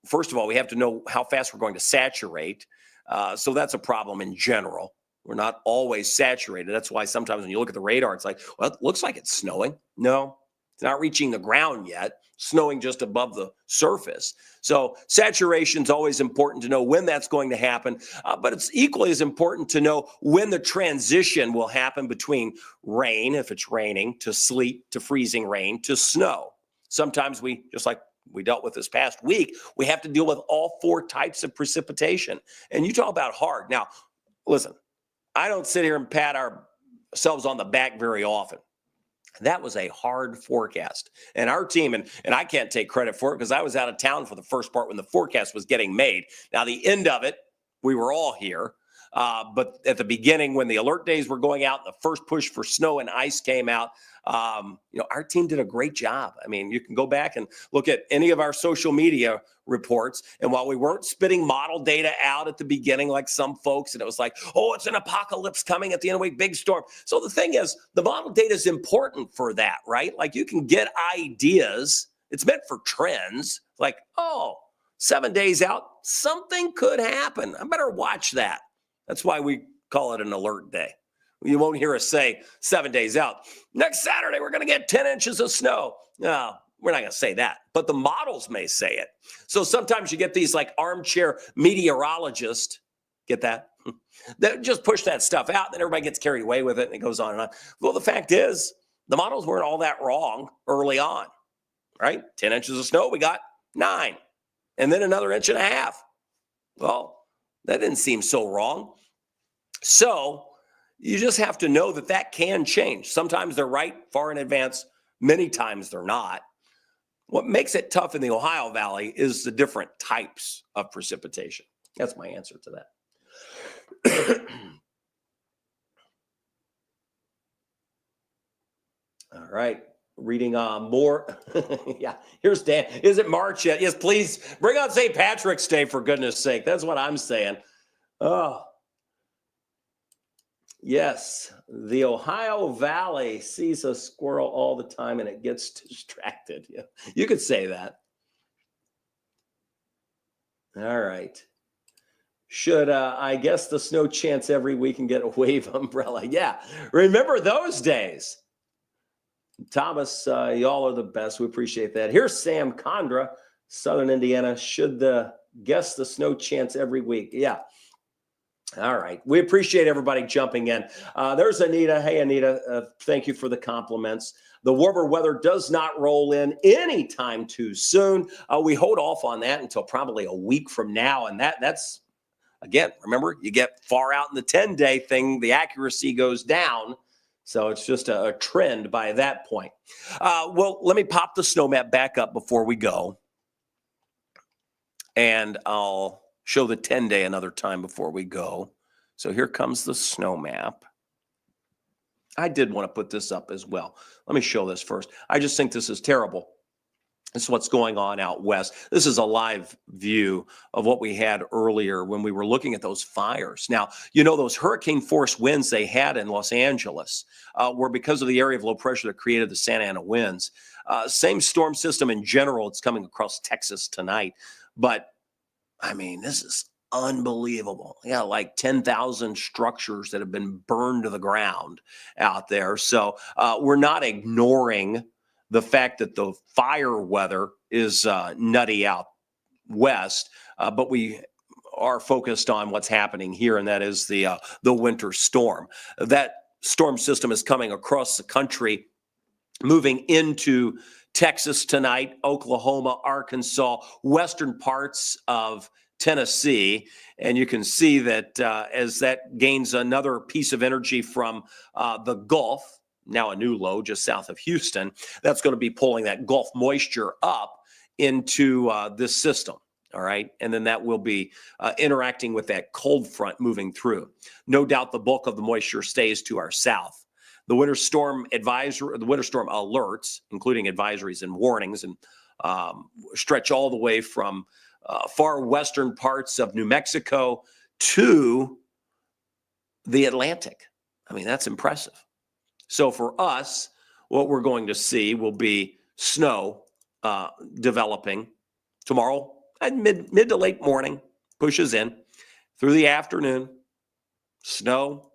first of all, we have to know how fast we're going to saturate. So that's a problem in general. We're not always saturated. That's why sometimes when you look at the radar, it's like, well, it looks like it's snowing. No, it's not reaching the ground yet. Snowing just above the surface. So saturation is always important to know when that's going to happen. But it's equally as important to know when the transition will happen between rain, if it's raining, to sleet, to freezing rain, to snow. Sometimes we, just like we dealt with this past week, we have to deal with all 4 types of precipitation. And you talk about hard. Now, listen. I don't sit here and pat ourselves on the back very often. That was a hard forecast. And our team, and I can't take credit for it because I was out of town for the first part when the forecast was getting made. Now, the end of it, we were all here. But at the beginning, when the alert days were going out, the first push for snow and ice came out, our team did a great job. I mean, you can go back and look at any of our social media reports. And while we weren't spitting model data out at the beginning, like some folks, and it was like, oh, it's an apocalypse coming at the end of the week, big storm. So the thing is, the model data is important for that, right? Like you can get ideas. It's meant for trends. Like, oh, 7 days out, something could happen. I better watch that. That's why we call it an alert day. You won't hear us say 7 days out, next Saturday, we're going to get 10 inches of snow. No, we're not going to say that, but the models may say it. So sometimes you get these like armchair meteorologists, get that? That just push that stuff out, and then everybody gets carried away with it, and it goes on and on. Well, the fact is, the models weren't all that wrong early on, right? 10 inches of snow, we got 9, and then another 1.5 inches. Well, that didn't seem so wrong. So you just have to know that that can change. Sometimes they're right far in advance. Many times they're not. What makes it tough in the Ohio Valley is the different types of precipitation. That's my answer to that. All right. Reading more. Yeah, here's Dan. Is it March yet? Yes, please bring on St. Patrick's Day, for goodness sake. That's what I'm saying. Oh, yes. The Ohio Valley sees a squirrel all the time and it gets distracted. Yeah, you could say that. All right. Should I guess the snow chance every week and get a wave umbrella? Yeah. Remember those days. Thomas, y'all are the best. We appreciate that. Here's Sam Condra, Southern Indiana. Should guess the snow chance every week? Yeah. All right. We appreciate everybody jumping in. There's Anita. Hey, Anita. Thank you for the compliments. The warmer weather does not roll in anytime too soon. We hold off on that until probably a week from now. And that's, again, remember, you get far out in the 10-day thing, the accuracy goes down. So it's just a trend by that point. Well, let me pop the snow map back up before we go. And I'll show the 10-day another time before we go. So here comes the snow map. I did want to put this up as well. Let me show this first. I just think this is terrible. This is what's going on out west. This is a live view of what we had earlier when we were looking at those fires. Now, you know, those hurricane force winds they had in Los Angeles were because of the area of low pressure that created the Santa Ana winds. Same storm system in general. It's coming across Texas tonight. But, I mean, this is unbelievable. Yeah, like 10,000 structures that have been burned to the ground out there. So we're not ignoring the fact that the fire weather is nutty out west, but we are focused on what's happening here, and that is the winter storm. That storm system is coming across the country, moving into Texas tonight, Oklahoma, Arkansas, western parts of Tennessee. And you can see that as that gains another piece of energy from the Gulf, now a new low just south of Houston, that's going to be pulling that Gulf moisture up into this system. All right. And then that will be interacting with that cold front moving through. No doubt the bulk of the moisture stays to our south. The winter storm advisory, the winter storm alerts, including advisories and warnings, and stretch all the way from far western parts of New Mexico to the Atlantic. I mean, that's impressive. So for us, what we're going to see will be snow developing tomorrow at mid to late morning, pushes in through the afternoon, snow.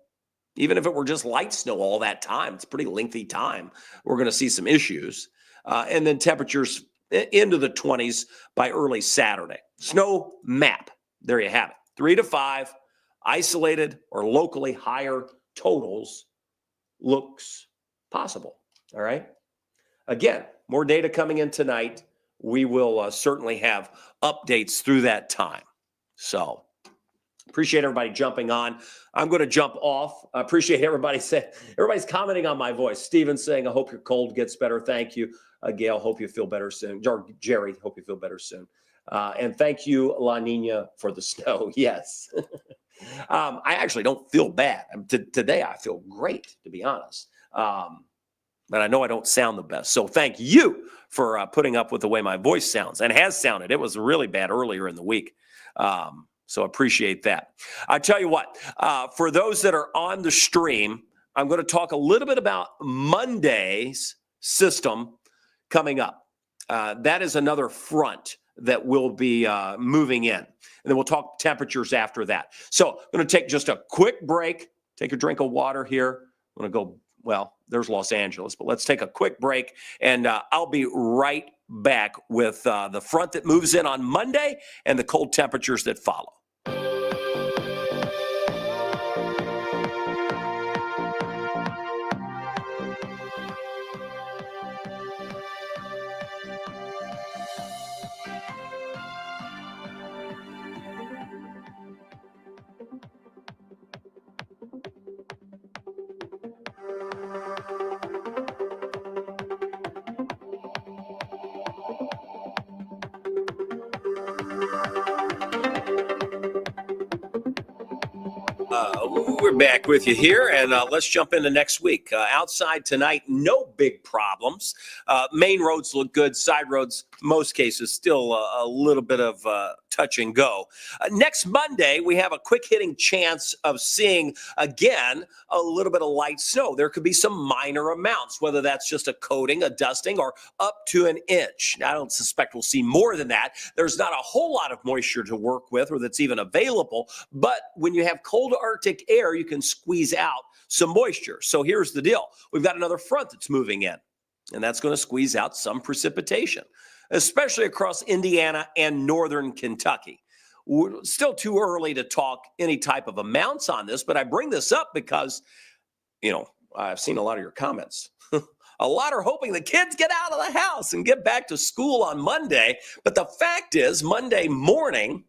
Even if it were just light snow all that time, it's a pretty lengthy time. We're going to see some issues. And then temperatures into the 20s by early Saturday. Snow map. There you have it. 3 to 5, isolated or locally higher totals looks possible. All right. Again, more data coming in tonight. We will certainly have updates through that time. So appreciate everybody jumping on. I'm going to jump off. I appreciate everybody's commenting on my voice. Steven saying, I hope your cold gets better. Thank you. Gail, hope you feel better soon. Jerry, hope you feel better soon. And thank you, La Nina, for the snow. Yes. I actually don't feel bad. Today, I feel great, to be honest. But I know I don't sound the best. So thank you for putting up with the way my voice sounds and has sounded. It was really bad earlier in the week. So appreciate that. I tell you what, for those that are on the stream, I'm going to talk a little bit about Monday's system coming up. That is another front that will be moving in. And then we'll talk temperatures after that. So I'm going to take just a quick break, take a drink of water here. I'm going to go, well, there's Los Angeles, but let's take a quick break. And I'll be right back with the front that moves in on Monday and the cold temperatures that follow. We're back with you here, and let's jump into next week. Outside tonight, no big problems. Main roads look good. Side roads, most cases, still a little bit of touch and go. Next Monday, we have a quick hitting chance of seeing, again, a little bit of light snow. There could be some minor amounts, whether that's just a coating, a dusting, or up to an inch. Now, I don't suspect we'll see more than that. There's not a whole lot of moisture to work with or that's even available, but when you have cold Arctic air, you can squeeze out some moisture. So here's the deal. We've got another front that's moving in, and that's going to squeeze out some precipitation, especially across Indiana and northern Kentucky. still too early to talk any type of amounts on this, but I bring this up because, I've seen a lot of your comments. A lot are hoping the kids get out of the house and get back to school on Monday. But the fact is, Monday morning,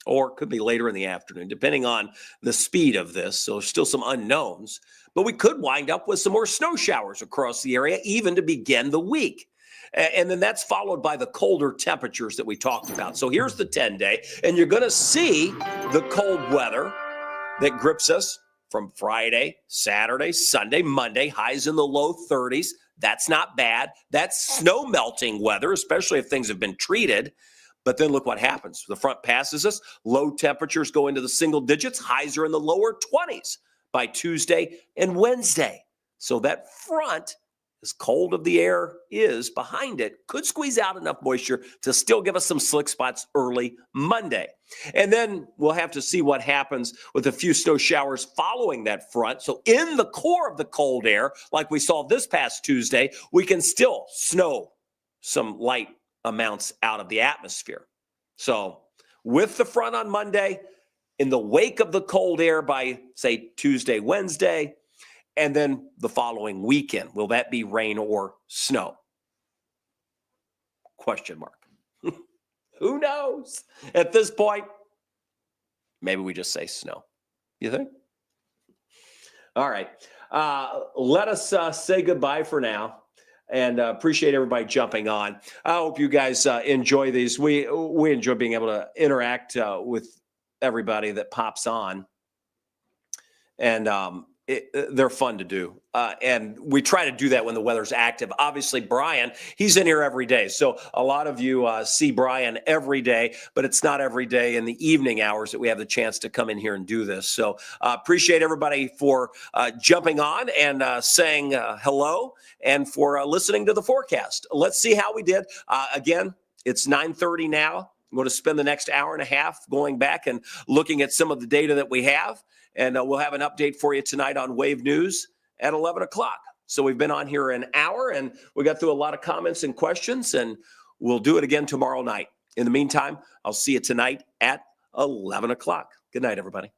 or it could be later in the afternoon, depending on the speed of this. So there's still some unknowns. But we could wind up with some more snow showers across the area, even to begin the week. And then that's followed by the colder temperatures that we talked about. So here's the 10-day, and you're going to see the cold weather that grips us from Friday, Saturday, Sunday, Monday, highs in the low 30s. That's not bad. That's snow melting weather, especially if things have been treated. But then look what happens. The front passes us. Low temperatures go into the single digits. Highs are in the lower 20s by Tuesday and Wednesday. So that front, as cold of the air is behind it, could squeeze out enough moisture to still give us some slick spots early Monday. And then we'll have to see what happens with a few snow showers following that front. So in the core of the cold air, like we saw this past Tuesday, we can still snow some light amounts out of the atmosphere. So with the front on Monday, in the wake of the cold air by, say, Tuesday, Wednesday, and then the following weekend, will that be rain or snow? Question mark. Who knows? At this point, maybe we just say snow. You think? All right. Let us say goodbye for now, and appreciate everybody jumping on. I hope you guys enjoy these. We enjoy being able to interact with everybody that pops on, and they're fun to do. And we try to do that when the weather's active. Obviously, Brian, he's in here every day. So a lot of you see Brian every day, but it's not every day in the evening hours that we have the chance to come in here and do this. So appreciate everybody for jumping on and saying hello, and for listening to the forecast. Let's see how we did. Again, it's 9:30 now. I'm going to spend the next hour and a half going back and looking at some of the data that we have. And we'll have an update for you tonight on Wave News at 11 o'clock. So we've been on here an hour, and we got through a lot of comments and questions, and we'll do it again tomorrow night. In the meantime, I'll see you tonight at 11 o'clock. Good night, everybody.